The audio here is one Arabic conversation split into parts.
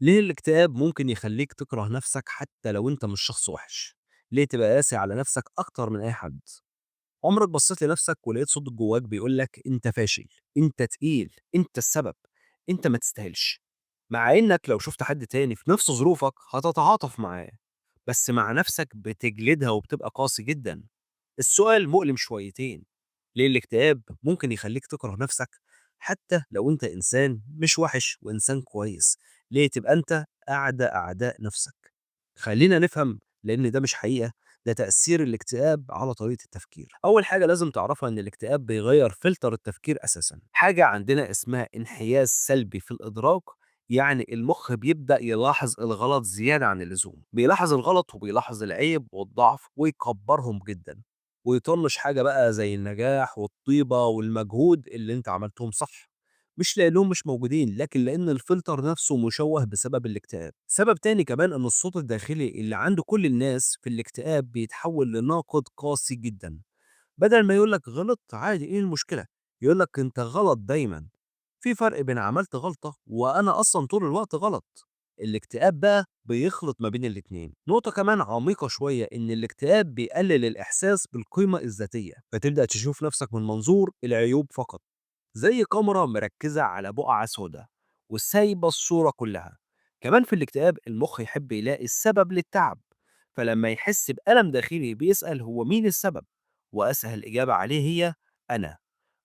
ليه الاكتئاب ممكن يخلّيك تكره نَفْسك حتى لو أنت مش شخص وِحِش؟ ليه تبقى قاسي على نَفْسك أكتر من أي حد؟ عمرك بصّيت لنَفْسك ولقيت صوت جواك بيقول لك أنت فاشل، أنت تقيل، أنت السبب، أنت ما تستاهلش، مع إنك لو شُفت حد تاني في نَفْس ظروفك هتتعاطف معاه، بس مع نَفْسك بتجلدها وبتبقى قاسي جدًا. السؤال مؤلم شويتين، ليه الاكتئاب ممكن يخلّيك تكره نَفْسك حتى لو أنت إنسان مش وِحِش وإنسان كويس، ليه تبقى أنت أعدى أعداء نَفْسك؟ خلّينا نفهم لإن ده مش حقيقة، ده تأثير الاكتئاب على طريقة التفكير. أول حاجة لازم تعرفها إن الاكتئاب بيغيّر فلتر التفكير أساسًا، حاجة عندنا اسمها انحياز سلبي في الإدراك، يعني المُخ بيبدأ يلاحظ الغلط زيادة عن اللزوم، بيلاحظ الغلط وبيلاحظ العيب والضعف ويكبّرهم جدًا. ويطنّش حاجة بقى زي النجاح والطيبة والمجهود اللي أنت عملتهم صح، مش لإنّهم مش موجودين، لكن لإن الفلتر نَفْسه مشوّه بسبب الاكتئاب. سبب تاني كمان إن الصوت الداخلي اللي عند كل الناس في الاكتئاب بيتحوّل لناقد قاسي جدًا، بدل ما يقول لك غلطت عادي إيه المشكلة، يقول لك أنت غلط دايمًا. في فرق بين عملت غلطة وأنا أصلًا طول الوقت غلط. الاكتئاب بقى بيخلط ما بين الاتنين. نقطة كمان عميقة شوية إن الاكتئاب بيقلل الإحساس بالقيمة الذاتية، فتبدأ تشوف نفسك من منظور العيوب فقط، زي كاميرا مركزة على بقعة سودا وسايبة الصورة كلها. كمان في الاكتئاب المخ يحب يلاقي السبب للتعب، فلما يحس بألم داخلي بيسأل هو مين السبب، وأسهل إجابة عليه هي أنا.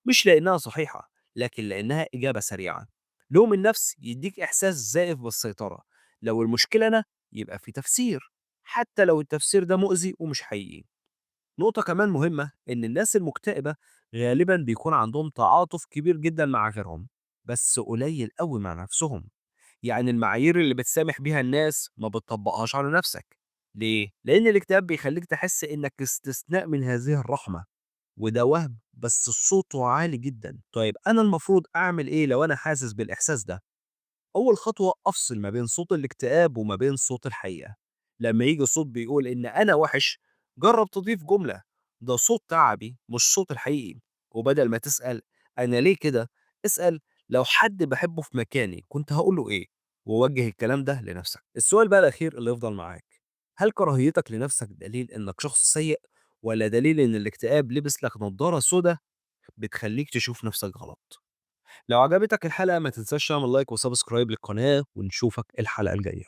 مش لأنها صحيحة، لكن لأنها إجابة سريعة. لوم النفس يديك إحساس زائف بالسيطرة، لو المشكلة أنا يبقى في تفسير، حتى لو التفسير ده مؤذي ومش حقيقي. نقطة كمان مهمة إن الناس المكتئبة غالبا بيكون عندهم تعاطف كبير جدا مع غيرهم، بس قليل قوي مع نفسهم. يعني المعايير اللي بتسامح بيها الناس ما بتطبقهاش على نفسك. ليه؟ لأن الاكتئاب بيخليك تحس إنك استثناء من هذه الرحمة، وده وهم بس صوته عالي جدًا. طيب أنا المفروض أعمل إيه لو أنا حاسس بالإحساس ده؟ أول خطوة أفصل ما بين صوت الاكتئاب وما بين صوت الحقيقة. لما ييجي صوت بيقول إن أنا وِحِش، جرّب تضيف جملة ده صوت تعبي مش صوت الحقيقي، وبدل ما تسأل أنا ليه كده، اسأل لو حد باحبه في مكاني كنت هاقول له إيه، ووجّه الكلام ده لنفسك. السؤال بقى الأخير اللي يفضل معاك، هل كراهيتك لنفسك دليل إنك شخص سيء، والّا دليل إن الاكتئاب لبس لك نضارة سودا بتخلّيك تشوف نفسك غلط؟ لو عجبتك الحلقة ما تنساش تعمل لايك وسبسكرايب للقناة، ونشوفك الحلقة الجاية.